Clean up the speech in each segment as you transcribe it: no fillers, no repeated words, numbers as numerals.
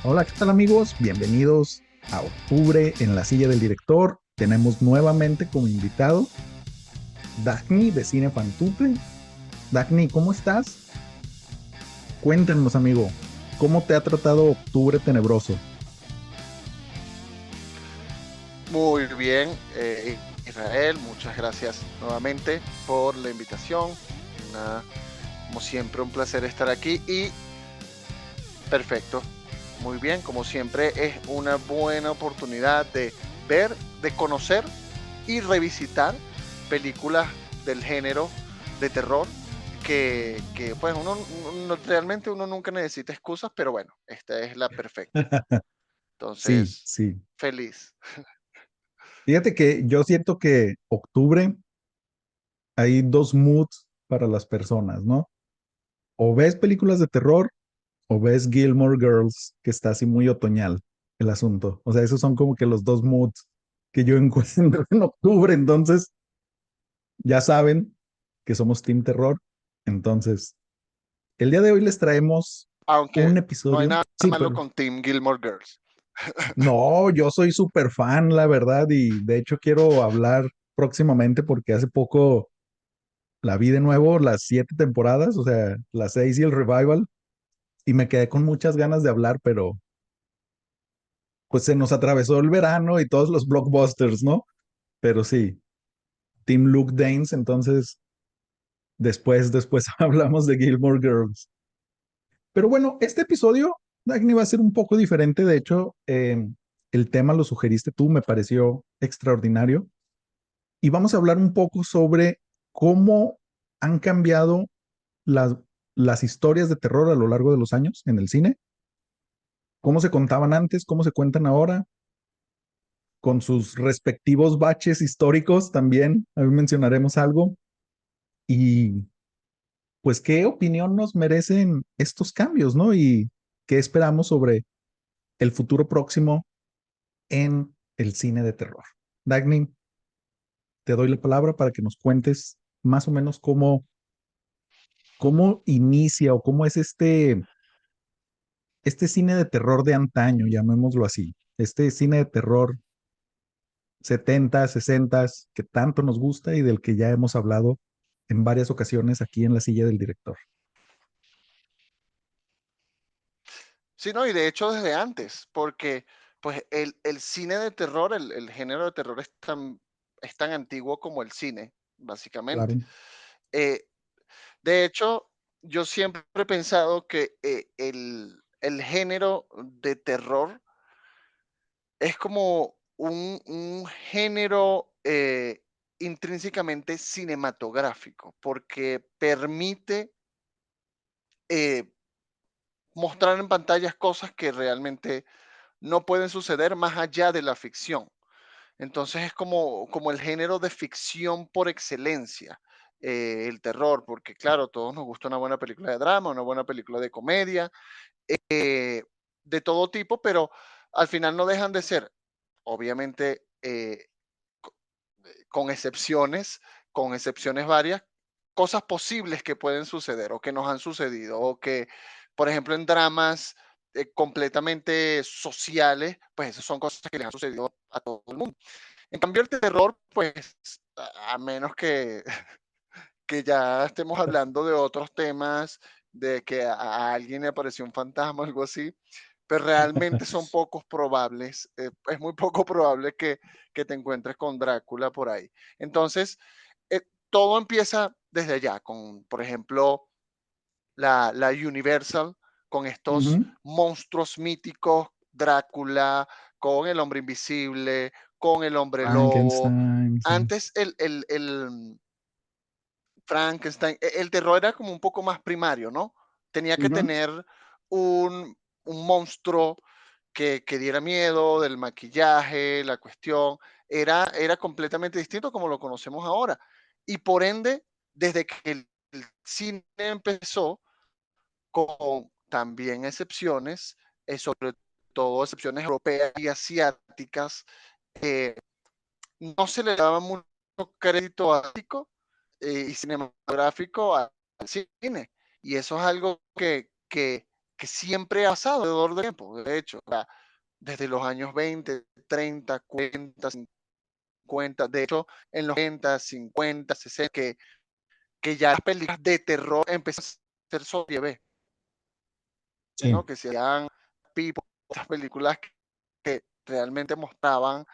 Hola, ¿qué tal amigos? Bienvenidos a Octubre en la silla del director. Tenemos nuevamente como invitado Dagny de Cine Fantuple. Dagny, ¿cómo estás? Cuéntanos, amigo, ¿cómo te ha tratado Octubre Tenebroso? Muy bien, Israel, muchas gracias nuevamente por la invitación. Como siempre, un placer estar aquí y perfecto, muy bien, como siempre es una buena oportunidad de ver, de conocer y revisitar películas del género de terror que pues realmente uno nunca necesita excusas, pero bueno, esta es la perfecta. Sí, Entonces, sí. feliz. Fíjate que yo siento que Octubre hay dos moods para las personas, ¿no? O ves películas de terror o ves Gilmore Girls, que está así muy otoñal el asunto. O sea, esos son como que los dos moods que yo encuentro en Octubre. Entonces, ya saben que somos Team Terror. Entonces, el día de hoy les traemos un Aunque no hay episodio. nada Sí, malo pero con Team Gilmore Girls. no, yo soy súper fan, la verdad, y de hecho quiero hablar próximamente porque hace poco la vi de nuevo, las 7 temporadas, o sea, las 6 y el revival, y me quedé con muchas ganas de hablar, pero pues se nos atravesó el verano y todos los blockbusters, ¿no? Pero sí, Team Luke Danes, entonces después hablamos de Gilmore Girls. Pero bueno, este episodio, Dagny, va a ser un poco diferente. De hecho, el tema lo sugeriste tú, me pareció extraordinario. Y vamos a hablar un poco sobre cómo han cambiado las, las historias de terror a lo largo de los años en el cine, cómo se contaban antes, cómo se cuentan ahora, con sus respectivos baches históricos también. Ahí mencionaremos algo. Y pues, ¿qué opinión nos merecen estos cambios, ¿no? Y qué esperamos sobre el futuro próximo en el cine de terror. Dagny, te doy la palabra para que nos cuentes más o menos cómo inicia o cómo es este cine de terror de antaño, llamémoslo así. Este cine de terror 70, 60, que tanto nos gusta y del que ya hemos hablado en varias ocasiones aquí en la silla del director. Sí, no, y de hecho desde antes, porque pues el cine de terror, el género de terror es tan antiguo como el cine, básicamente. Claro. Eh, de hecho, yo siempre he pensado que el género de terror es como un género intrínsecamente cinematográfico, porque permite eh, mostrar en pantallas cosas que realmente no pueden suceder más allá de la ficción. Entonces es como el género de ficción por excelencia, el terror, porque claro, a todos nos gusta una buena película de drama, una buena película de comedia, de todo tipo, pero al final no dejan de ser, obviamente, con excepciones varias, cosas posibles que pueden suceder o que nos han sucedido o que, por ejemplo, en dramas completamente sociales, pues esas son cosas que les han sucedido a todo el mundo. En cambio, el terror, pues, a menos que ya estemos hablando de otros temas, de que a alguien le apareció un fantasma o algo así, pero realmente son pocos probables, es muy poco probable que te encuentres con Drácula por ahí. Entonces, todo empieza desde allá, con, por ejemplo, la Universal, con estos Ujú. monstruos míticos, Drácula, con el hombre invisible, con el hombre lobo. Frankenstein, sí. Antes el Frankenstein, el terror era como un poco más primario, ¿no? Tenía que Ujú. tener un monstruo que diera miedo, del maquillaje, la cuestión, era completamente distinto como lo conocemos ahora. Y por ende, desde que el cine empezó, con también excepciones, sobre todo excepciones europeas y asiáticas, eh, no se le daba mucho crédito artístico y cinematográfico al cine. Y eso es algo que que siempre ha pasado alrededor del tiempo. De hecho, o sea, desde los años 20, 30, 40, 50, de hecho, en los 40, 50, 60, que ya las películas de terror empezaron a ser sobre B, Sí, ¿no? Que se hacían People, otras películas que realmente mostraban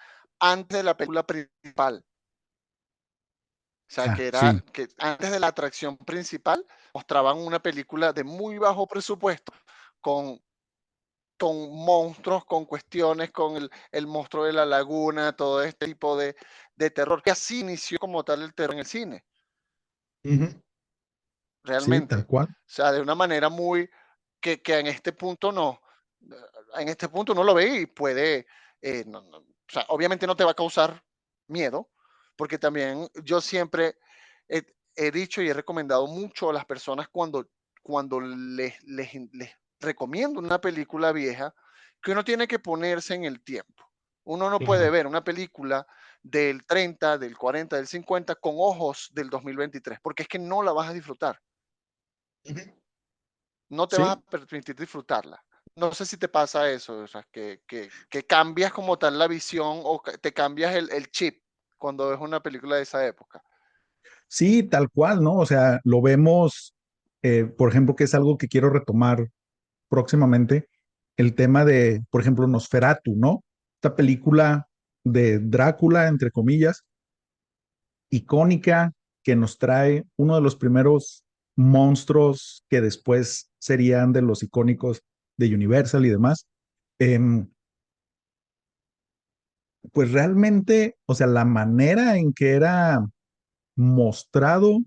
antes de la película principal. O sea, ya, que era sí. que antes de la atracción principal mostraban una película de muy bajo presupuesto con, con monstruos, con cuestiones, con el monstruo de la laguna, todo este tipo de terror. Que así inició como tal el terror en el cine, Ujú. Sí, tal realmente. cual. O sea, de una manera muy que en este punto no. En este punto uno lo ve y puede, o sea, obviamente no te va a causar miedo, porque también yo siempre he, he dicho y he recomendado mucho a las personas cuando les recomiendo una película vieja, que uno tiene que ponerse en el tiempo. Uno no puede Claro. ver una película del 30, del 40, del 50 con ojos del 2023, porque es que no la vas a disfrutar, Ujú. no te vas a Sí, permitir disfrutarla. No sé si te pasa eso, o sea, que cambias como tal la visión o te cambias el chip cuando ves una película de esa época. sí, tal cual, ¿no? O sea, lo vemos, por ejemplo, que es algo que quiero retomar próximamente, el tema de, por ejemplo, Nosferatu, ¿no? Esta película de Drácula, entre comillas, icónica, que nos trae uno de los primeros monstruos que después serían de los icónicos de Universal y demás. Em, pues realmente, o sea, la manera en que era mostrado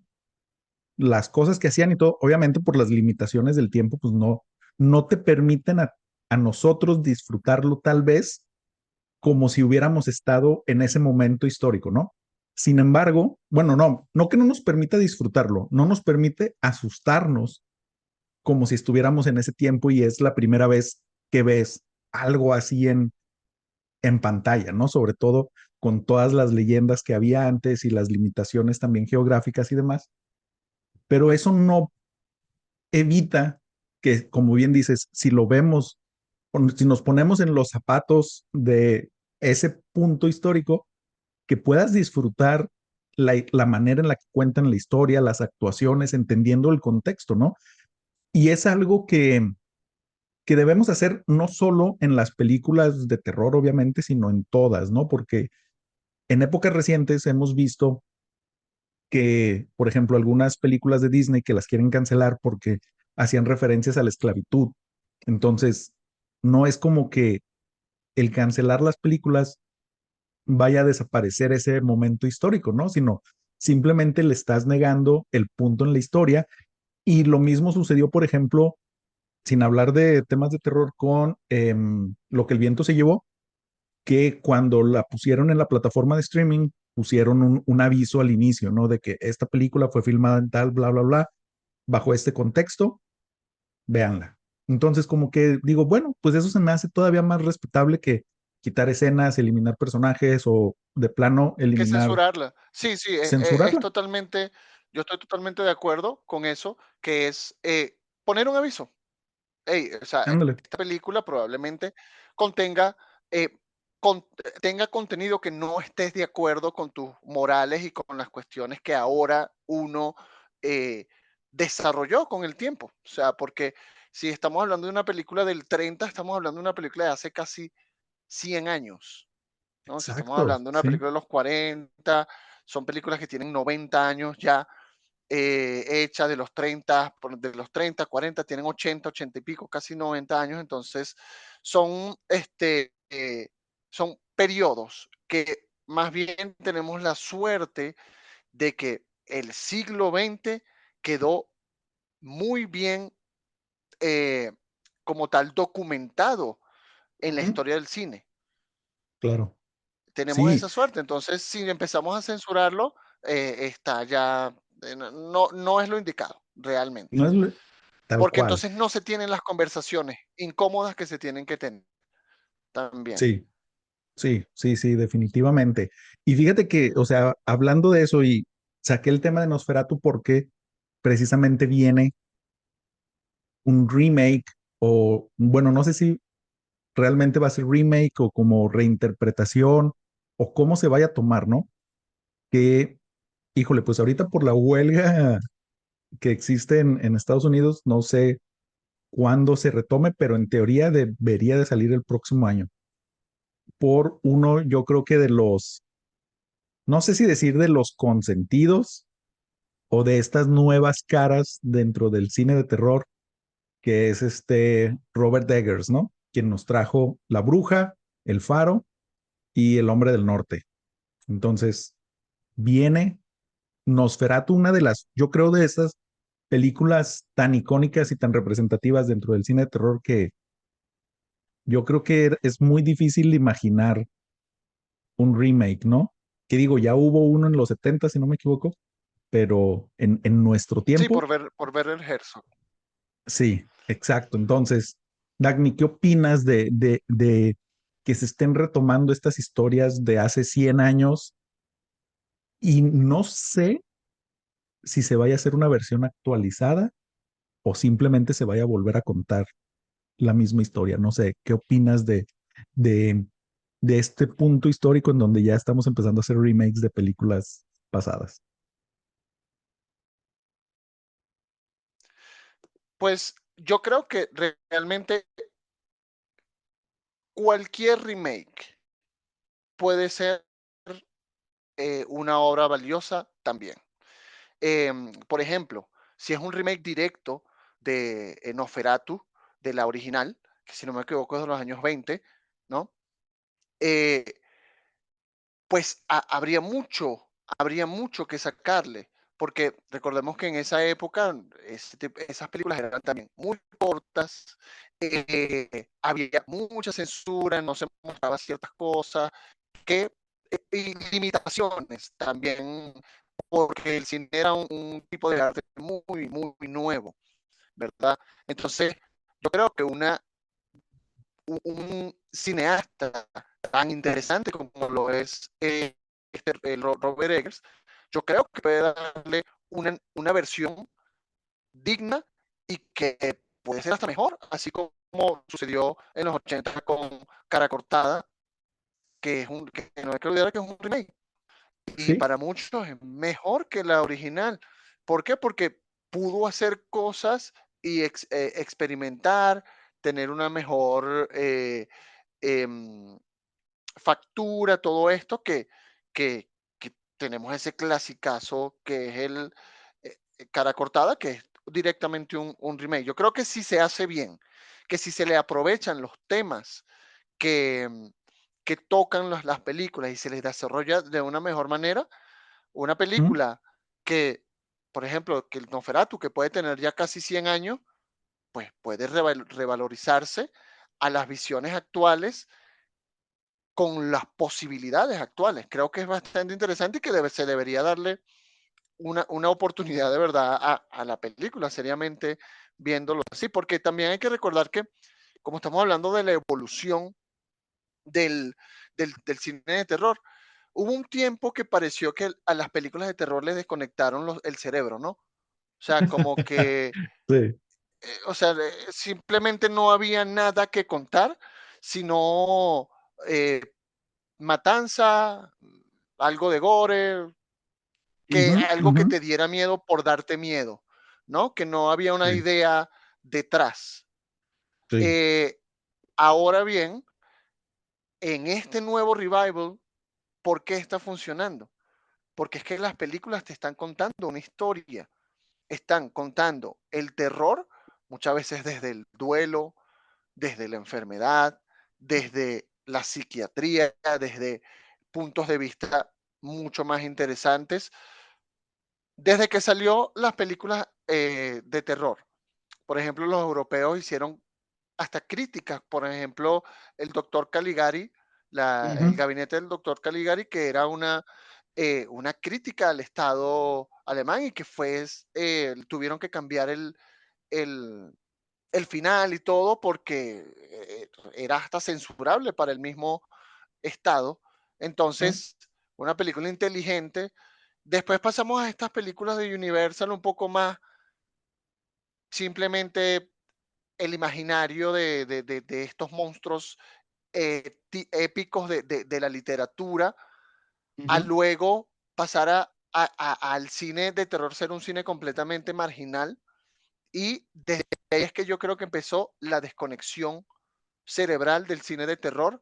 las cosas que hacían y todo, obviamente por las limitaciones del tiempo, pues no te permiten a nosotros disfrutarlo tal vez como si hubiéramos estado en ese momento histórico, ¿no? Sin embargo, bueno, no que no nos permita disfrutarlo, no nos permite asustarnos como si estuviéramos en ese tiempo y es la primera vez que ves algo así en pantalla, ¿no? Sobre todo con todas las leyendas que había antes y las limitaciones también geográficas y demás. Pero eso no evita que, como bien dices, si lo vemos, si nos ponemos en los zapatos de ese punto histórico, que puedas disfrutar la manera en la que cuentan la historia, las actuaciones, entendiendo el contexto, ¿no? Y es algo que debemos hacer no solo en las películas de terror, obviamente, sino en todas, ¿no? Porque en épocas recientes hemos visto que, por ejemplo, algunas películas de Disney que las quieren cancelar porque hacían referencias a la esclavitud. Entonces, no es como que el cancelar las películas vaya a desaparecer ese momento histórico, ¿no? Sino simplemente le estás negando el punto en la historia. Y lo mismo sucedió, por ejemplo, sin hablar de temas de terror, con Lo que el viento se llevó, que cuando la pusieron en la plataforma de streaming, pusieron un aviso al inicio, ¿no? De que esta película fue filmada en tal, bla, bla, bla, bajo este contexto, véanla. Entonces, como que digo, bueno, pues eso se me hace todavía más respetable que quitar escenas, eliminar personajes o de plano Que eliminar, censurarla. Sí, sí, es censurarla. totalmente, yo estoy totalmente de acuerdo con eso, que es poner un aviso. Ey, o sea, Ándale. esta película probablemente contenga, eh, tenga contenido que no estés de acuerdo con tus morales y con las cuestiones que ahora uno eh, desarrolló con el tiempo. O sea, porque si estamos hablando de una película del 30, estamos hablando de una película de hace casi 100 años, ¿no? Si estamos Exacto, hablando de una sí. película de los 40, son películas que tienen 90 años ya, hechas de los 30, de los 30, 40, tienen 80, 80 y pico, casi 90 años, entonces son, son periodos que más bien tenemos la suerte de que el siglo XX quedó muy bien eh, como tal documentado en la Ujú. historia del cine. Claro. Tenemos Sí, esa suerte, entonces si empezamos a censurarlo, está ya, no es lo indicado realmente. no es tal Porque cual. entonces no se tienen las conversaciones incómodas que se tienen que tener también. Sí, sí, definitivamente. Y fíjate que, o sea, hablando de eso y saqué el tema de Nosferatu porque precisamente viene un remake o bueno, no sé si realmente va a ser remake o como reinterpretación o cómo se vaya a tomar, ¿no? Que, híjole, pues ahorita por la huelga que existe en Estados Unidos, no sé cuándo se retome, pero en teoría debería de salir el próximo año. Por uno, yo creo que de los, no sé si decir de los consentidos o de estas nuevas caras dentro del cine de terror, que es este Robert Eggers, ¿no? Quien nos trajo La Bruja, El Faro y El Hombre del Norte. Entonces, viene Nosferatu, una de las, yo creo, de estas películas tan icónicas y tan representativas dentro del cine de terror que yo creo que es muy difícil imaginar un remake, ¿no? Que digo, ya hubo uno en los 70, si no me equivoco, pero en nuestro Sí, tiempo, por ver el Herzog. sí, exacto. Entonces, Dagny, ¿qué opinas de que se estén retomando estas historias de hace 100 años? Y no sé si se vaya a hacer una versión actualizada o simplemente se vaya a volver a contar la misma historia. No sé, ¿qué opinas de, de este punto histórico en donde ya estamos empezando a hacer remakes de películas pasadas? Pues yo creo que realmente cualquier remake puede ser una obra valiosa también. Por ejemplo, si es un remake directo de Nosferatu, de la original, que si no me equivoco es de los años 20, ¿no? Eh, pues habría mucho que sacarle, porque recordemos que en esa época esas películas eran también muy cortas, había mucha censura, no se mostraba ciertas cosas, que y limitaciones también, porque el cine era un tipo de arte muy nuevo, ¿verdad? Entonces, yo creo que un cineasta tan interesante como lo es Robert Eggers, yo creo que puede darle una versión digna y que puede ser hasta mejor, así como sucedió en los 80 con Cara Cortada, que no hay que olvidar que es un remake. Y Sí. para muchos es mejor que la original. ¿Por qué? Porque pudo hacer cosas y experimentar, tener una mejor em, factura, todo esto que tenemos ese clasicazo que es el Cara Cortada, que es directamente un remake. Yo creo que si se hace bien, que si se le aprovechan los temas que, que tocan las películas y se les desarrolla de una mejor manera, una ¿Mm? película que, por ejemplo, que el Nosferatu, que puede tener ya casi 100 años, pues puede revalorizarse a las visiones actuales con las posibilidades actuales. Creo que es bastante interesante y que se debería darle una oportunidad de verdad a la película, seriamente viéndolo así, porque también hay que recordar que, como estamos hablando de la evolución del, del cine de terror, hubo un tiempo que pareció que a las películas de terror les desconectaron el cerebro, ¿no? O sea, como que, Sí. o sea, simplemente no había nada que contar, sino eh, matanza, algo de gore, que Ujú, algo ujú. que te diera miedo por darte miedo, ¿no? Que no había una Sí, idea detrás. sí. Eh, ahora bien, en este nuevo revival, ¿por qué está funcionando? Porque es que las películas te están contando una historia, están contando el terror, muchas veces desde el duelo, desde la enfermedad, desde la psiquiatría, desde puntos de vista mucho más interesantes, desde que salió las películas de terror. Por ejemplo, los europeos hicieron hasta críticas, por ejemplo, el doctor Caligari, el Ujú. gabinete del doctor Caligari, que era una crítica al Estado alemán y que tuvieron que cambiar el, el final y todo porque era hasta censurable para el mismo Estado. Ah, Entonces, una película inteligente. Después pasamos a estas películas de Universal un poco más simplemente el imaginario de estos monstruos épicos de la literatura, a Ujú. luego pasar al cine de terror ser un cine completamente marginal. Y desde ahí es que yo creo que empezó la desconexión cerebral del cine de terror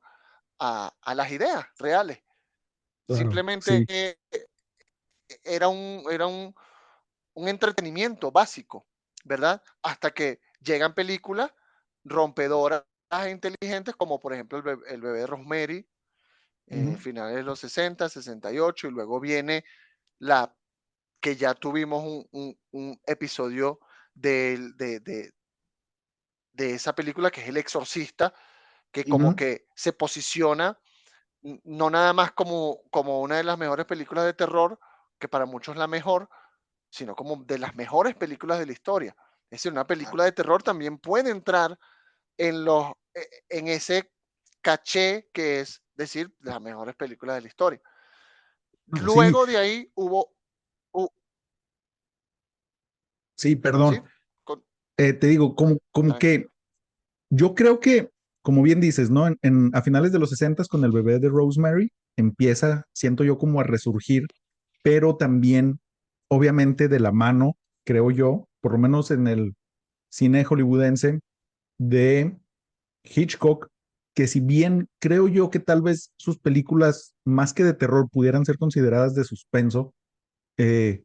a las ideas reales. Claro, Simplemente sí. era un entretenimiento básico, ¿verdad? Hasta que llegan películas rompedoras e inteligentes, como por ejemplo el bebé de Rosemary, Ujú. finales de los 60, 68, y luego viene la que ya tuvimos un episodio de esa película, que es El Exorcista, que como Ujú. que se posiciona no nada más como una de las mejores películas de terror, que para muchos es la mejor, sino como de las mejores películas de la historia. Es decir, una película de terror también puede entrar en ese caché que es decir, las mejores películas de la historia. No, sí, Luego de ahí hubo, sí, perdón. ¿sí? Con- Te digo, como que Tranquilo. yo creo que, como bien dices, ¿no? A finales de los 60 con el bebé de Rosemary empieza, siento yo, como a resurgir, pero también, obviamente, de la mano, creo yo, por lo menos en el cine hollywoodense, de Hitchcock, que si bien creo yo que tal vez sus películas, más que de terror, pudieran ser consideradas de suspenso, eh,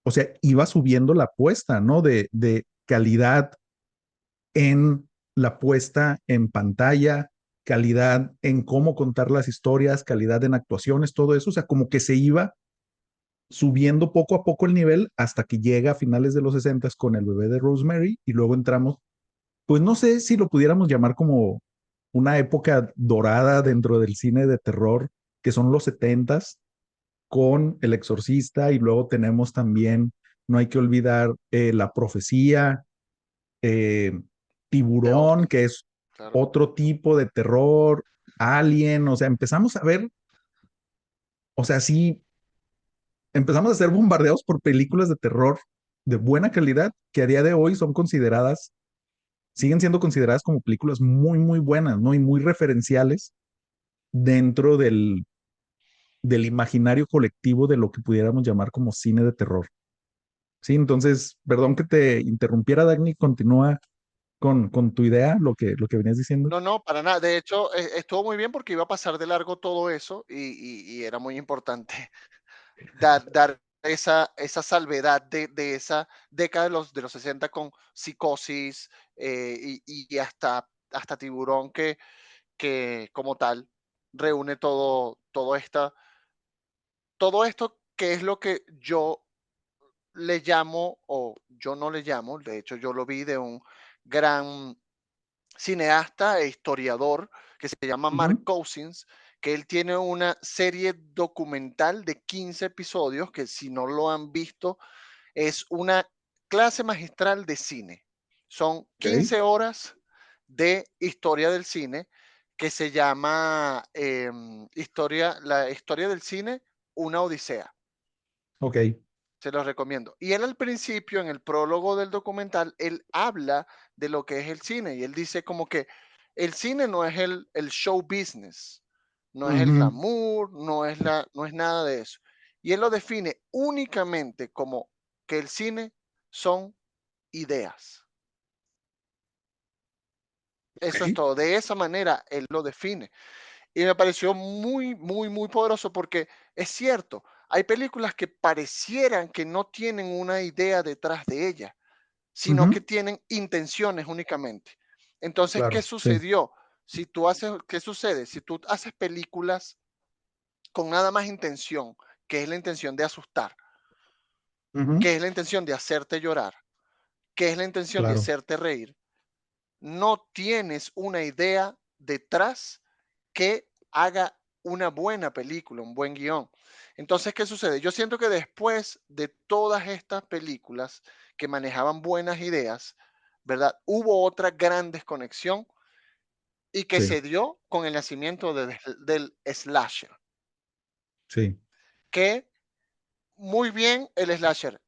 o sea, iba subiendo la apuesta, ¿no? De calidad en la puesta en pantalla, calidad en cómo contar las historias, calidad en actuaciones, todo eso, o sea, como que se iba subiendo poco a poco el nivel hasta que llega a finales de los 60 con el bebé de Rosemary y luego entramos, pues no sé si lo pudiéramos llamar como una época dorada dentro del cine de terror, que son los 70 con El Exorcista y luego tenemos también, no hay que olvidar, La Profecía, eh, De Tiburón, Owning, que es claro. otro tipo de terror, Alien, o sea, empezamos a ver, o sea, sí, empezamos a ser bombardeados por películas de terror de buena calidad que a día de hoy son consideradas, siguen siendo consideradas como películas muy, muy buenas, ¿no? Y muy referenciales dentro del imaginario colectivo de lo que pudiéramos llamar como cine de terror. Sí, entonces, perdón que te interrumpiera, Dagny, continúa con tu idea, lo que venías diciendo. No, no, para nada. De hecho, estuvo muy bien porque iba a pasar de largo todo eso y era muy importante dar esa salvedad de esa década de los 60 con Psicosis, y hasta Tiburón, que como tal reúne todo esto, que es lo que yo le llamo, o yo no le llamo, de hecho yo lo vi de un gran cineasta e historiador que se llama Mark Ujú. Cousins, que él tiene una serie documental de 15 episodios que, si no lo han visto, es una clase magistral de cine. Son Ok, 15 horas de historia del cine, que se llama La historia del cine, una odisea. ok. Se los recomiendo. Y él, al principio, en el prólogo del documental, él habla de lo que es el cine, y él dice como que el cine no es el show business, no es el Ujú. glamour, no es nada de eso. Y él lo define únicamente como que el cine son ideas. Ok. Eso es todo. De esa manera él lo define. Y me pareció muy, muy, muy poderoso, porque es cierto, hay películas que parecieran que no tienen una idea detrás de ellas, sino que Ujú. tienen intenciones únicamente. Entonces, ¿qué Claro, sí. sucedió? ¿Qué sucede? Si tú haces películas con nada más intención, que es la intención de asustar, Ujú. que es la intención de hacerte llorar, que es la intención de Claro. hacerte reír, no tienes una idea detrás que haga una buena película, un buen guión. Entonces, ¿qué sucede? Yo siento que después de todas estas películas que manejaban buenas ideas, ¿verdad? Hubo otra gran desconexión, y que Sí, se dio con el nacimiento del slasher, sí. que muy bien el slasher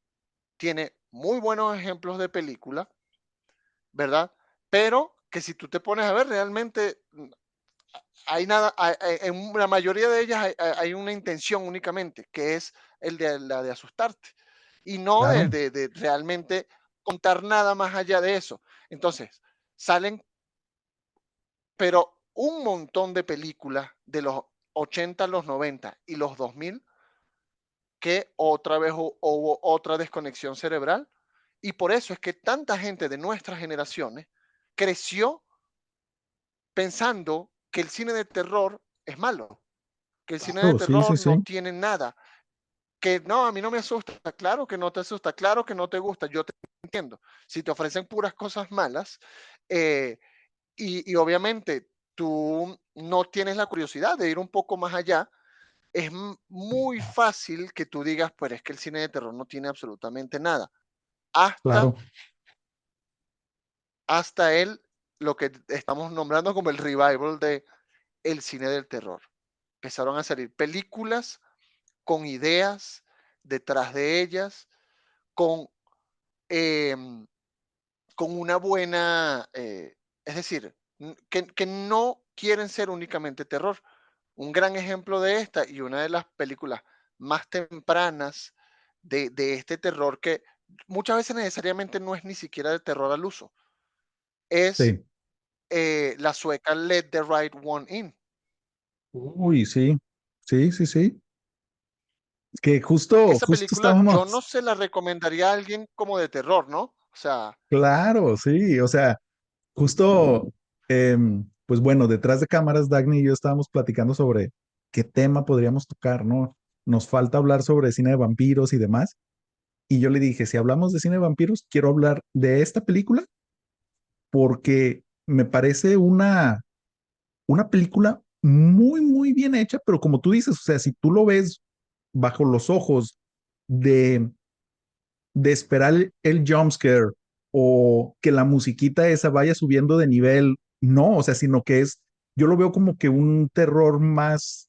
tiene muy buenos ejemplos de película, ¿verdad? pero que si tú te pones a ver realmente hay nada, en la mayoría de ellas hay una intención únicamente, que es la de asustarte y no Claro. de realmente contar nada más allá de eso. Entonces, salen, pero un montón de películas de los 80, los 90 y los 2000 que otra vez hubo otra desconexión cerebral. Y por eso es que tanta gente de nuestras generaciones creció pensando que el cine de terror es malo, que el cine de Claro, sí, sí, terror no sí. tiene nada, que no, a mí no me asusta, claro que no te asusta, claro que no te gusta, yo te entiendo. Si te ofrecen puras cosas malas eh, y obviamente tú no tienes la curiosidad de ir un poco más allá, es muy fácil que tú digas, pues es que el cine de terror no tiene absolutamente nada. Hasta, Claro. hasta lo que estamos nombrando como el revival de el cine del terror. Empezaron a salir películas con ideas detrás de ellas, con, em, con una buena, es decir, que no quieren ser únicamente terror. Un gran ejemplo de esta y una de las películas más tempranas de este terror que muchas veces necesariamente no es ni siquiera de terror al uso, es Sí. la sueca Let the Right One In. Uy, sí. Sí, sí, sí. Que justo, Esa justo película yo no estábamos. se la recomendaría a alguien como de terror, ¿no? O sea, Claro, sí. O sea, justo, pues bueno, detrás de cámaras, Dagny y yo estábamos platicando sobre qué tema podríamos tocar, ¿no? Nos falta hablar sobre cine de vampiros y demás. Y yo le dije, si hablamos de cine de vampiros, quiero hablar de esta película porque me parece una película muy, muy bien hecha, pero como tú dices, o sea, si tú lo ves bajo los ojos de, de esperar el jumpscare o que la musiquita esa vaya subiendo de nivel, no, o sea, sino que es, yo lo veo como que un terror más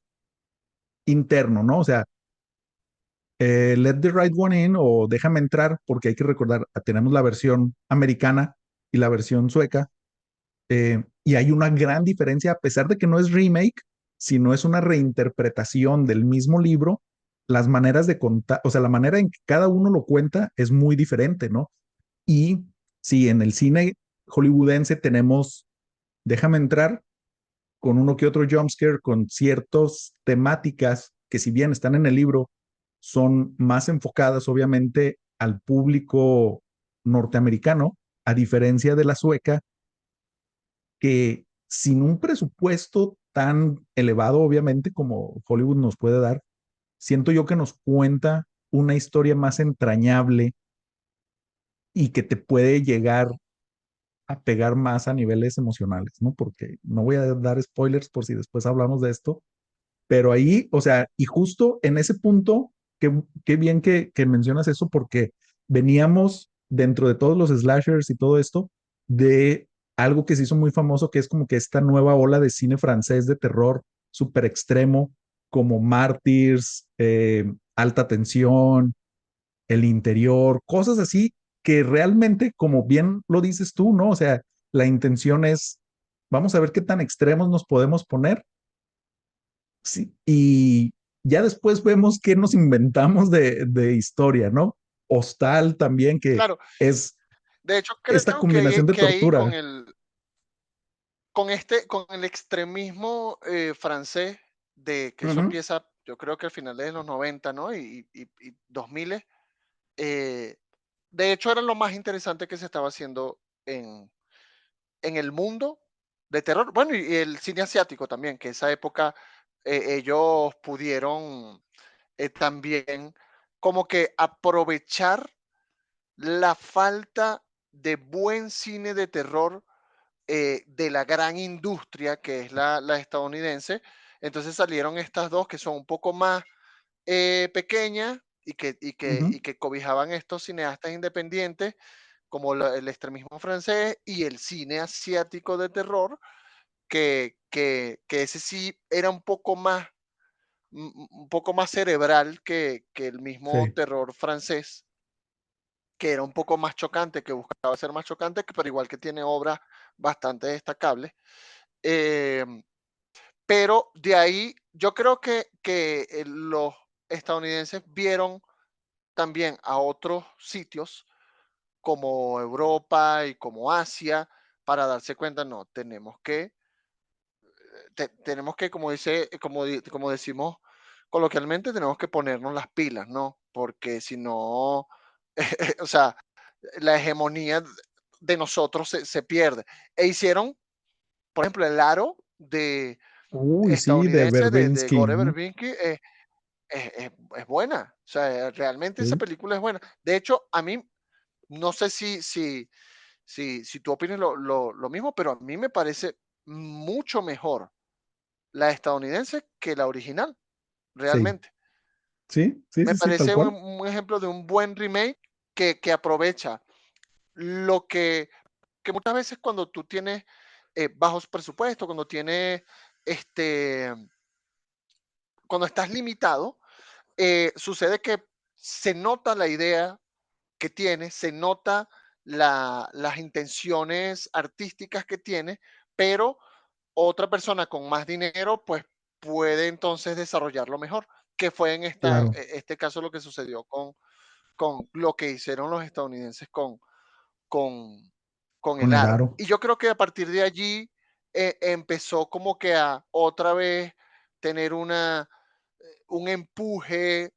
interno, ¿no? O sea, Let the Right One In o Déjame entrar, porque hay que recordar, tenemos la versión americana y la versión sueca. Y hay una gran diferencia, a pesar de que no es remake, sino es una reinterpretación del mismo libro, las maneras de contar, o sea, la manera en que cada uno lo cuenta es muy diferente, ¿no? Y sí, en el cine hollywoodense tenemos, déjame entrar, con uno que otro jumpscare, con ciertas temáticas que si bien están en el libro, son más enfocadas obviamente al público norteamericano, a diferencia de la sueca, que sin un presupuesto tan elevado, obviamente, como Hollywood nos puede dar, siento yo que nos cuenta una historia más entrañable y que te puede llegar a pegar más a niveles emocionales, ¿no? Porque no voy a dar spoilers por si después hablamos de esto, pero ahí, o sea, y justo en ese punto, qué bien que mencionas eso porque veníamos dentro de todos los slashers y todo esto de algo que se hizo muy famoso, que es como que esta nueva ola de cine francés de terror súper extremo, como Mártires, Alta Tensión, El Interior, cosas así que realmente, como bien lo dices tú, ¿no? O sea, la intención es, vamos a ver qué tan extremos nos podemos poner. Sí, y ya después vemos qué nos inventamos de historia, ¿no? Hostal también, que claro, es de hecho esta creo combinación de que ahí tortura. con el extremismo francés, de que eso Ujú, empieza, yo creo que a finales de los 90, ¿no? Y 2000, eh, de hecho era lo más interesante que se estaba haciendo en el mundo de terror. Bueno, y el cine asiático también, que esa época ellos pudieron también como que aprovechar la falta de buen cine de terror de la gran industria que es la estadounidense. Entonces salieron estas dos que son un poco más pequeñas ujú, y que cobijaban estos cineastas independientes como el extremismo francés y el cine asiático de terror, que ese sí era un poco más cerebral que el mismo sí, terror francés, que era un poco más chocante, que buscaba ser más chocante, pero igual que tiene obras bastante destacables. Em, pero de ahí yo creo que los estadounidenses vieron también a otros sitios como Europa y como Asia para darse cuenta, no, tenemos que, como dice, como decimos coloquialmente, tenemos que ponernos las pilas, ¿no? Porque si no, o sea, la hegemonía de nosotros se pierde. E hicieron, por ejemplo, el aro de Uy, sí, de estadounidense de Verbinski, Gore ¿no? Verbinski es buena. O sea, realmente esa Sí, película es buena. De hecho, a mí, no sé si tú opinas lo mismo, pero a mí me parece mucho mejor la estadounidense que la original, sí, realmente. sí, sí, Me sí, sí, tal parece cual. un ejemplo de un buen remake que aprovecha lo que muchas veces cuando tú tienes bajos presupuestos, cuando tienes, este, cuando estás limitado, sucede que se nota la idea que tienes, se nota las intenciones artísticas que tienes, pero otra persona con más dinero, pues puede entonces desarrollarlo mejor, que fue en Claro, este caso lo que sucedió con lo que hicieron los estadounidenses con, con con el el aro. aro. Y yo creo que a partir de allí empezó como que a otra vez tener un empuje,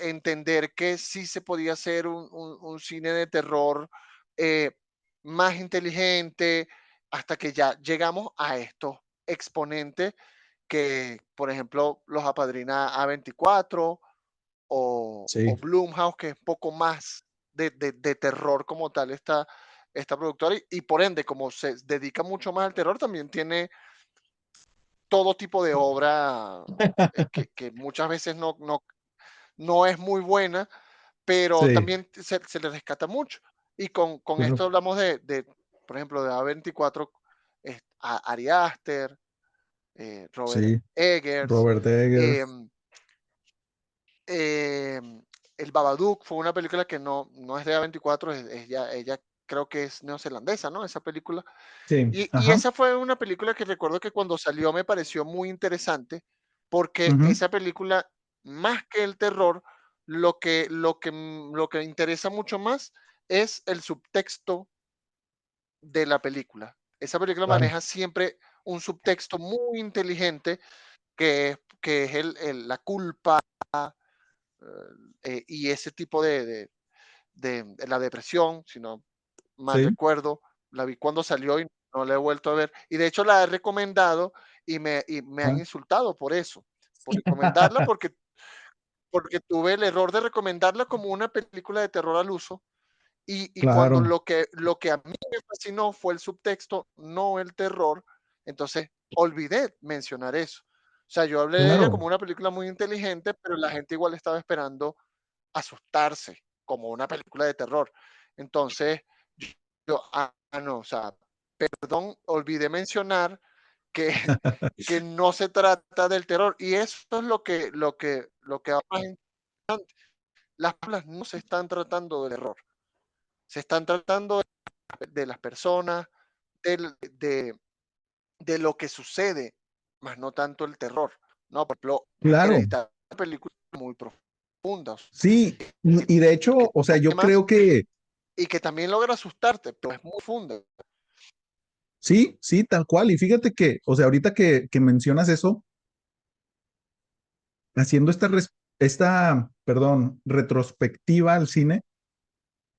entender que sí se podía hacer un cine de terror eh, más inteligente, hasta que ya llegamos a estos exponentes que, por ejemplo, los apadrina A24 o Sí, Blumhouse, que es poco más de terror como tal esta productora, y por ende, como se dedica mucho más al terror, también tiene todo tipo de obra que muchas veces no es muy buena, pero sí, también se le rescata mucho. Y con claro, esto hablamos por ejemplo, de A24, Ari Aster, Robert sí. Eggers, Robert Eggers, em, el Babadook fue una película que no es de A24, ella creo que es neozelandesa, ¿no? Esa película. sí, Y ajá, esa fue una película que recuerdo que cuando salió me pareció muy interesante, porque ujú, esa película, más que el terror, lo que interesa mucho más es el subtexto de la película. Esa película claro, maneja siempre un subtexto muy inteligente que es la culpa y ese tipo de la depresión, si no mal sí, recuerdo. La vi cuando salió y no la he vuelto a ver. Y de hecho la he recomendado y me han ajá. insultado por eso, por recomendarla, porque tuve el error de recomendarla como una película de terror al uso. Y cuando Claro, lo que a mí me fascinó fue el subtexto, no el terror, entonces olvidé mencionar eso. O sea, yo hablé de ella como claro, una película muy inteligente, pero la gente igual estaba esperando asustarse como una película de terror. Entonces, no, o sea, perdón, olvidé mencionar que, que no se trata del terror. Y eso es lo que va más importante. Las películas no se están tratando del terror, se están tratando de las personas, de lo que sucede, más no tanto el terror. No, por ejemplo, claro. Hereditary, una película muy profunda, Sí, y de hecho, que o sea, toca yo temas creo que y que también logra asustarte, pero es muy profunda. sí, sí, tal cual. Y fíjate que, o sea, ahorita que mencionas eso, haciendo perdón, retrospectiva al cine,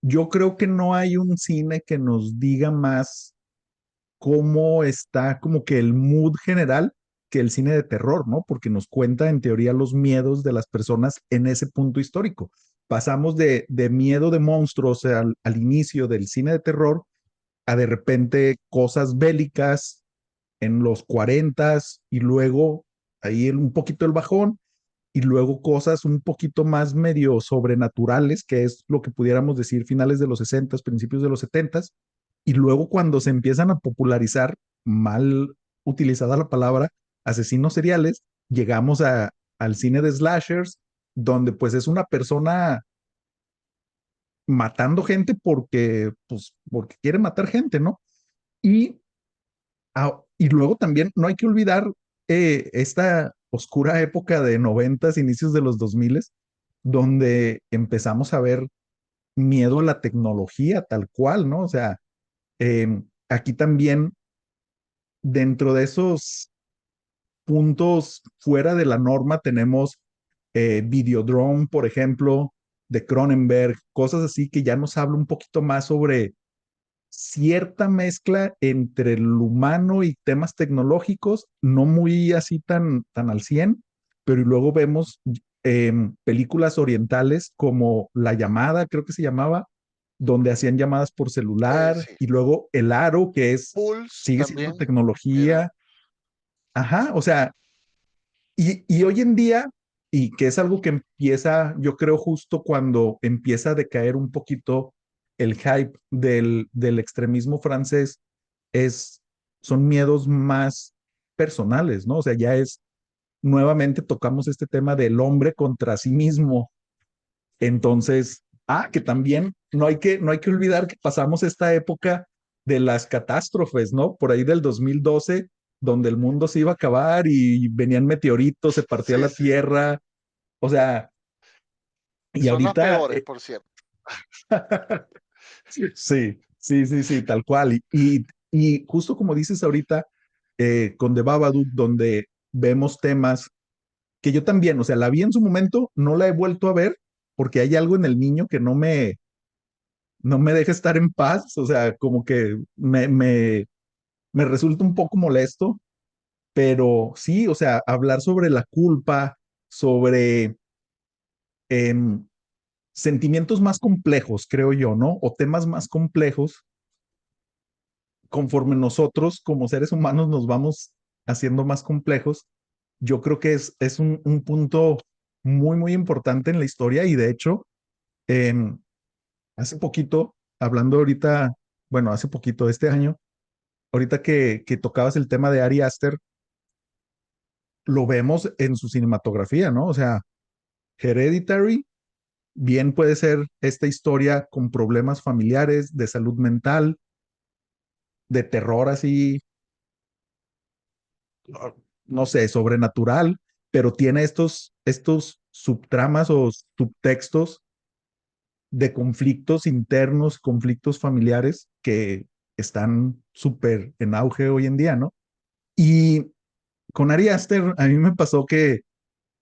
yo creo que no hay un cine que nos diga más cómo está como que el mood general que el cine de terror, ¿no? Porque nos cuenta en teoría los miedos de las personas en ese punto histórico. Pasamos de miedo de monstruos al inicio del cine de terror a de repente cosas bélicas en los 40 y luego ahí un poquito el bajón y luego cosas un poquito más medio sobrenaturales, que es lo que pudiéramos decir finales de los 60, principios de los 70, y luego cuando se empiezan a popularizar, mal utilizada la palabra, asesinos seriales, llegamos al cine de slashers, donde pues es una persona matando gente porque, pues, porque quiere matar gente, ¿no? Y, y luego también no hay que olvidar esta oscura época de noventas, inicios de los 2000, donde empezamos a ver miedo a la tecnología tal cual, ¿no? O sea, aquí también dentro de esos puntos fuera de la norma tenemos Videodrome, por ejemplo, de Cronenberg, cosas así que ya nos habla un poquito más sobre cierta mezcla entre el humano y temas tecnológicos, no muy así tan al 100, pero y luego vemos películas orientales como La Llamada, creo que se llamaba, donde hacían llamadas por celular, Sí. y luego El Aro, que Pulse sigue siendo también era. tecnología. Ajá, o sea, y hoy en día, y que es algo que empieza, yo creo, justo cuando empieza a decaer un poquito el hype del extremismo francés, es, son miedos más personales, ¿no? O sea, ya es, nuevamente tocamos este tema del hombre contra sí mismo. Entonces, que también no hay que olvidar que pasamos esta época de las catástrofes, ¿no? Por ahí del 2012, donde el mundo se iba a acabar y venían meteoritos, se partía Sí, la sí. tierra, o sea, Y y son las ahorita, peores, por cierto. sí, sí, sí, sí, tal cual. Y justo como dices ahorita, con The Babadook, donde vemos temas que yo también, o sea, la vi en su momento, no la he vuelto a ver porque hay algo en el niño que no me deja estar en paz, o sea, como que me resulta un poco molesto, pero sí, o sea, hablar sobre la culpa, sobre em, sentimientos más complejos, creo yo, ¿no? O temas más complejos, conforme nosotros como seres humanos nos vamos haciendo más complejos, yo creo que es un punto muy, muy importante en la historia y de hecho, em, hace poquito, hablando ahorita, bueno, hace poquito, este año, ahorita que tocabas el tema de Ari Aster, lo vemos en su cinematografía, ¿no? O sea, Hereditary, bien puede ser esta historia con problemas familiares, de salud mental, de terror así, no sé, sobrenatural, pero tiene estos subtramas o subtextos de conflictos internos, conflictos familiares que están súper en auge hoy en día, ¿no? Y con Ari Aster, a mí me pasó que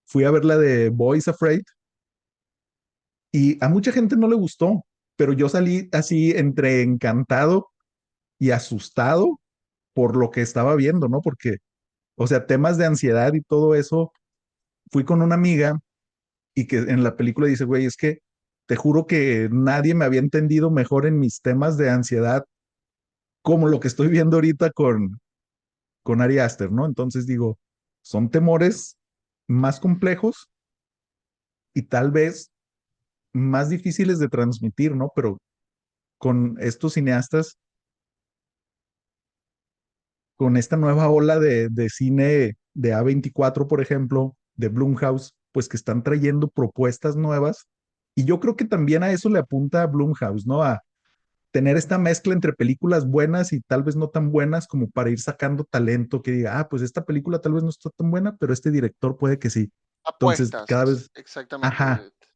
fui a ver la de Boys Afraid y a mucha gente no le gustó, pero yo salí así entre encantado y asustado por lo que estaba viendo, ¿no? Porque, o sea, temas de ansiedad y todo eso, fui con una amiga y que en la película dice, güey, es que te juro que nadie me había entendido mejor en mis temas de ansiedad como lo que estoy viendo ahorita con Ari Aster, ¿no? Entonces digo, son temores más complejos y tal vez más difíciles de transmitir, ¿no? Pero con estos cineastas, con esta nueva ola de cine de A24, por ejemplo, de Blumhouse, pues que están trayendo propuestas nuevas. Y yo creo que también a eso le apunta a Blumhouse, ¿no? A tener esta mezcla entre películas buenas y tal vez no tan buenas, como para ir sacando talento que diga, pues esta película tal vez no está tan buena, pero este director puede que sí. Entonces, cada Apuestas, vez, ajá, exactamente.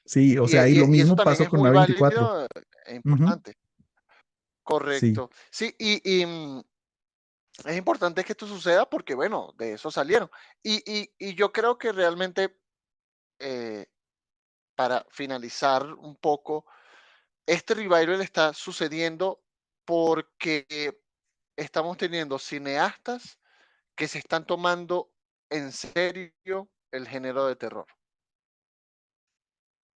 sí, o sea, y lo Y eso mismo también pasó es con muy A24. válido e Ujú, importante. sí, Correcto. Sí, es importante que esto suceda porque, bueno, de eso salieron. Y yo creo que realmente, eh, para finalizar un poco, este revival está sucediendo porque estamos teniendo cineastas que se están tomando en serio el género de terror.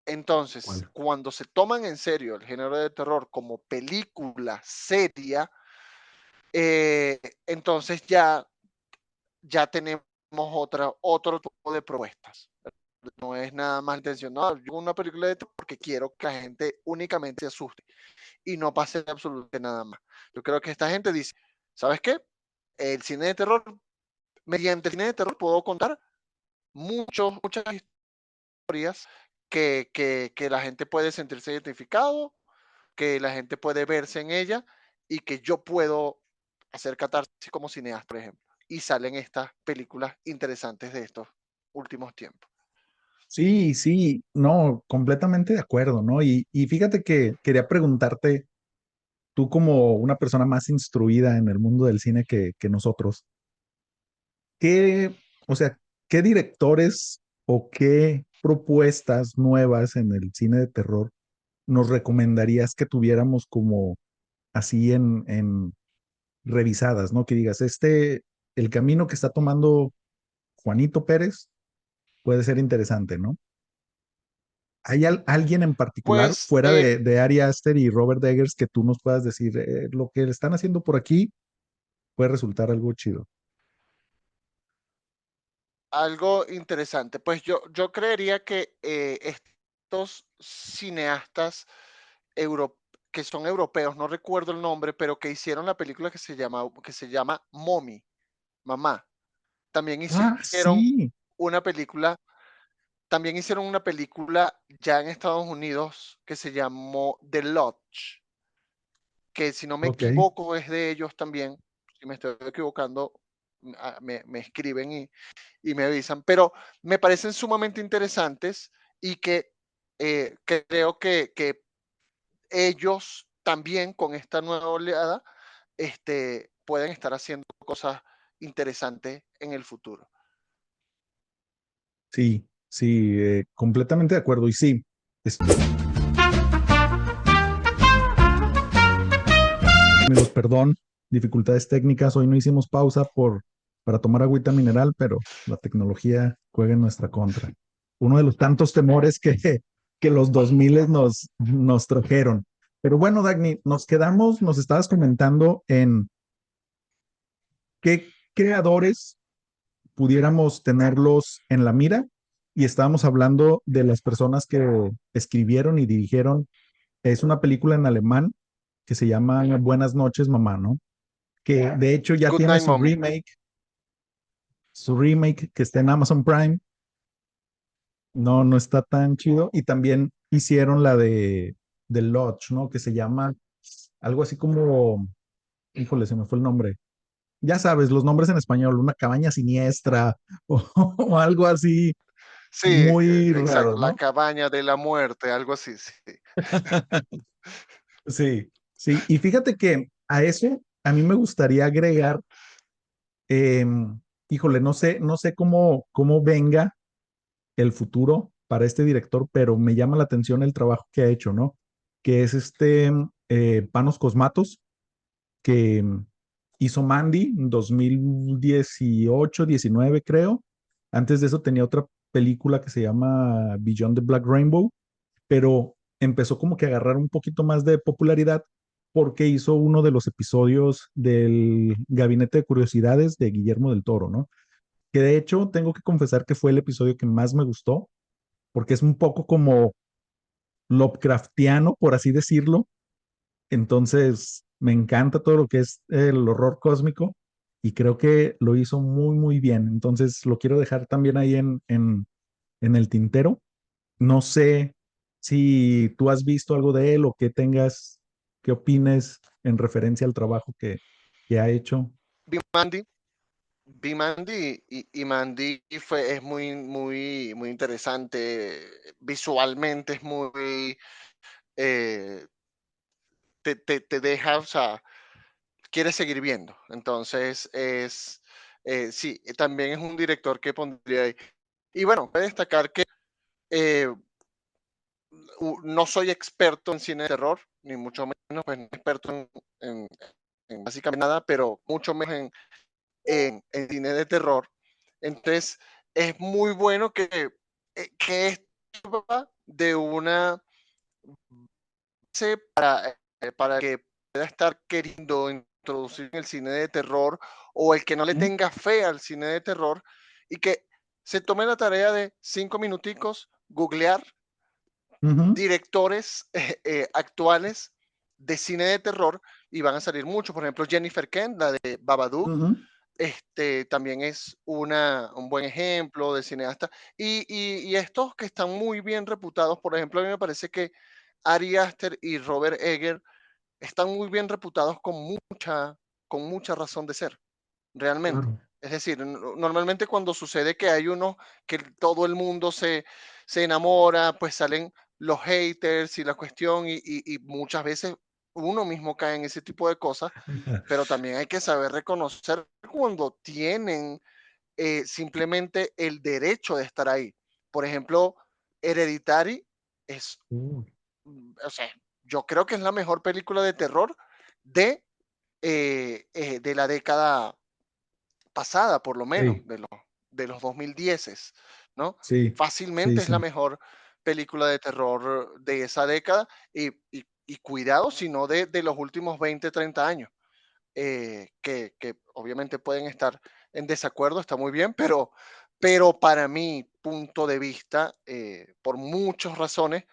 Entonces, ¿cuál? cuando se toman en serio el género de terror como película seria, eh, entonces ya tenemos otro tipo de propuestas. No es nada más intencionado. Yo hago una película de terror porque quiero que la gente únicamente se asuste y no pase absolutamente nada más. Yo creo que esta gente dice, ¿sabes qué? El cine de terror, mediante el cine de terror puedo contar muchas historias que la gente puede sentirse identificado, que la gente puede verse en ella y que yo puedo hacer catarsis como cineasta, por ejemplo. Y salen estas películas interesantes de estos últimos tiempos. Sí, sí, no, completamente de acuerdo, ¿no? Y fíjate que quería preguntarte, tú como una persona más instruida en el mundo del cine que nosotros, ¿qué, o sea, qué directores o qué propuestas nuevas en el cine de terror nos recomendarías que tuviéramos como así en revisadas, ¿no? Que digas, el camino que está tomando Juanito Pérez puede ser interesante, ¿no? ¿Hay alguien en particular Pues fuera de Ari Aster y Robert Eggers que tú nos puedas decir, lo que están haciendo por aquí puede resultar algo chido"? algo interesante. Pues yo creería que estos cineastas que son europeos, no recuerdo el nombre, pero que hicieron la película que se llama Mommy, Mamá. También Ah, hicieron sí, una película, también hicieron una película ya en Estados Unidos que se llamó The Lodge, que si no me ok, equivoco es de ellos también. Si me estoy equivocando, me escriben y me avisan, pero me parecen sumamente interesantes y que creo que ellos también con esta nueva oleada pueden estar haciendo cosas interesantes en el futuro. sí, sí, completamente de acuerdo. Y sí, amigos, perdón, dificultades técnicas. Hoy no hicimos pausa para tomar agüita mineral, pero la tecnología juega en nuestra contra. Uno de los tantos temores que los 2000 nos trajeron. Pero bueno, Dagny, nos estabas comentando en qué creadores pudiéramos tenerlos en la mira y estábamos hablando de las personas que escribieron y dirigieron. Es una película en alemán que se llama Buenas noches, mamá, ¿no? Que de hecho ya Good tiene Night Mommy. su remake que está en Amazon Prime. No, no está tan chido. Y también hicieron la de The Lodge, ¿no? Que se llama algo así como, híjole, se me fue el nombre. Ya sabes, los nombres en español, una cabaña siniestra o algo así Sí, muy raro, exacto, La ¿no? cabaña de la muerte, algo así, sí. Sí, sí. Y fíjate que a eso a mí me gustaría agregar, híjole, no sé cómo venga el futuro para este director, pero me llama la atención el trabajo que ha hecho, ¿no? Que es Panos Cosmatos, que hizo Mandy en 2018, 19, creo. Antes de eso tenía otra película que se llama Beyond the Black Rainbow, pero empezó como que a agarrar un poquito más de popularidad porque hizo uno de los episodios del Gabinete de Curiosidades de Guillermo del Toro, ¿no? Que de hecho tengo que confesar que fue el episodio que más me gustó porque es un poco como Lovecraftiano, por así decirlo. Entonces, me encanta todo lo que es el horror cósmico y creo que lo hizo muy, muy bien. Entonces, lo quiero dejar también ahí en el tintero. No sé si tú has visto algo de él o qué opines en referencia al trabajo que ha hecho. Vi Mandy, vi Mandy y Mandy es muy, muy, muy interesante. Visualmente es muy, eh, te deja, o sea, quieres seguir viendo. Entonces sí, también es un director que pondría ahí. Y bueno, voy a destacar que eh, no soy experto en cine de terror, ni mucho menos, pues no experto en, en básicamente nada, pero mucho menos en cine de terror. Entonces, es muy bueno que esto va de una para que pueda estar queriendo introducir en el cine de terror o el que no le Ujú, tenga fe al cine de terror y que se tome la tarea de 5 minuticos, googlear ujú, directores actuales de cine de terror y van a salir muchos. Por ejemplo, Jennifer Kent, la de Babadook, ujú, también es un buen ejemplo de cineasta. Y estos que están muy bien reputados, por ejemplo, a mí me parece que Ari Aster y Robert Egger están muy bien reputados con mucha razón de ser, realmente. Claro. Es decir, normalmente cuando sucede que hay uno que todo el mundo se enamora, pues salen los haters y la cuestión, y muchas veces uno mismo cae en ese tipo de cosas, pero también hay que saber reconocer cuando tienen simplemente el derecho de estar ahí. Por ejemplo, Hereditary es, Uh, o sea, yo creo que es la mejor película de terror de, de la década pasada, por lo menos, sí, de los 2010, ¿no? sí, sí, Fácilmente es la sí. mejor película de terror de esa década y cuidado, sino de los últimos 20, 30 años, que obviamente pueden estar en desacuerdo, está muy bien, pero para mi punto de vista, por muchas razones,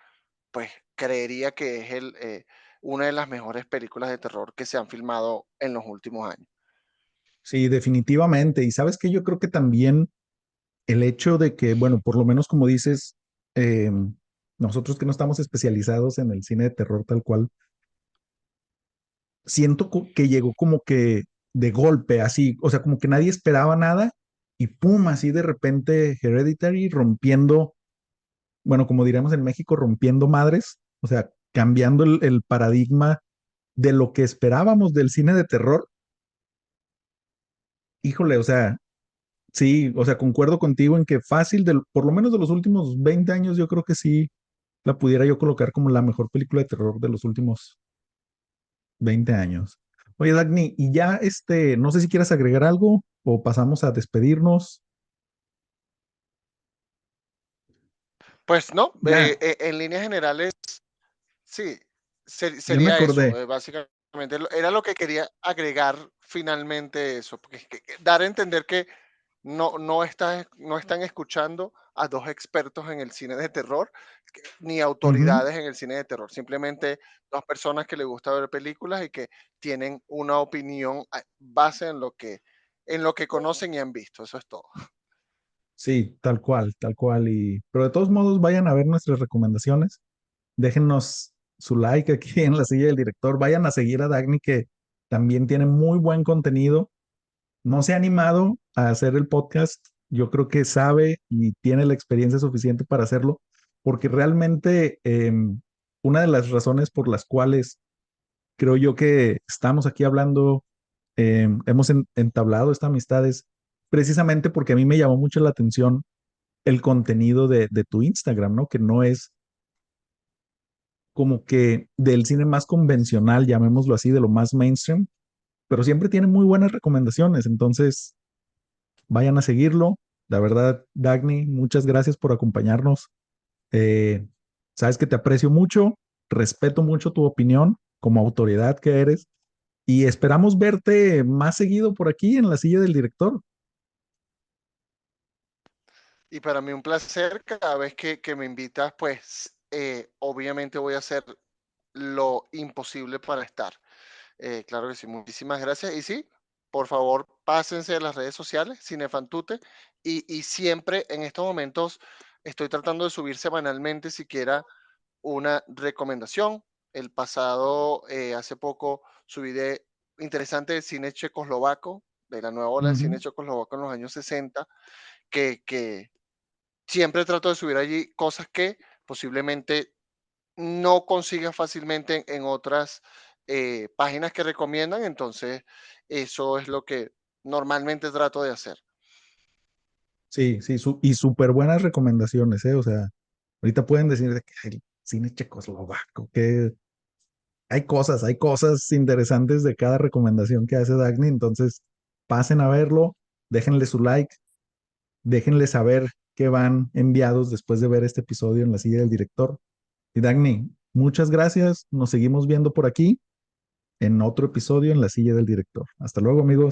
pues creería que es una de las mejores películas de terror que se han filmado en los últimos años. Sí, definitivamente. Y sabes que yo creo que también el hecho de que, bueno, por lo menos como dices, eh, nosotros que no estamos especializados en el cine de terror tal cual, siento que llegó como que de golpe, así, o sea, como que nadie esperaba nada y pum, así de repente Hereditary rompiendo, bueno, como diríamos en México, rompiendo madres, o sea, cambiando el paradigma de lo que esperábamos del cine de terror. Híjole, o sea, sí, o sea, concuerdo contigo en que fácil, por lo menos de los últimos 20 años, yo creo que sí la pudiera yo colocar como la mejor película de terror de los últimos 20 años. Oye, Dagny, y ya no sé si quieras agregar algo o pasamos a despedirnos. Pues no, Ya, en líneas generales, sí, ya me sería eso, acordé. básicamente. Era lo que quería agregar finalmente eso, porque es que dar a entender que no están escuchando a dos expertos en el cine de terror, ni Ujú. autoridades en el cine de terror, simplemente dos personas que les gusta ver películas y que tienen una opinión base en lo que conocen y han visto, eso es todo. Sí, tal cual, tal cual. Pero de todos modos, vayan a ver nuestras recomendaciones. Déjennos su like aquí en la silla del director. Vayan a seguir a Dagny, que también tiene muy buen contenido. No se ha animado a hacer el podcast. Yo creo que sabe y tiene la experiencia suficiente para hacerlo, porque realmente una de las razones por las cuales creo yo que estamos aquí hablando, hemos entablado esta amistad es precisamente porque a mí me llamó mucho la atención el contenido de tu Instagram, ¿no? Que no es como que del cine más convencional, llamémoslo así, de lo más mainstream, pero siempre tiene muy buenas recomendaciones. Entonces, vayan a seguirlo. La verdad, Dagny, muchas gracias por acompañarnos. Eh, sabes que te aprecio mucho, respeto mucho tu opinión como autoridad que eres y esperamos verte más seguido por aquí en la silla del director. Y para mí un placer, cada vez que me invitas, pues obviamente voy a hacer lo imposible para estar. Claro que sí, muchísimas gracias. Y sí, por favor, pásense a las redes sociales, Cinefantute, y siempre en estos momentos estoy tratando de subir semanalmente siquiera una recomendación. El pasado, hace poco, subí de interesante de cine checoslovaco, de la nueva ola de cine Ujú. checoslovaco en los años 60, que siempre trato de subir allí cosas que posiblemente no consigas fácilmente en otras páginas que recomiendan, entonces eso es lo que normalmente trato de hacer. Sí, sí, y súper buenas recomendaciones, ¿eh? O sea, ahorita pueden decir de que el cine checoslovaco, que hay cosas interesantes de cada recomendación que hace Dagny, entonces pasen a verlo, déjenle su like, déjenle saber que van enviados después de ver este episodio en la silla del director. Y Dagny, muchas gracias, nos seguimos viendo por aquí en otro episodio en la silla del director. Hasta luego, amigos.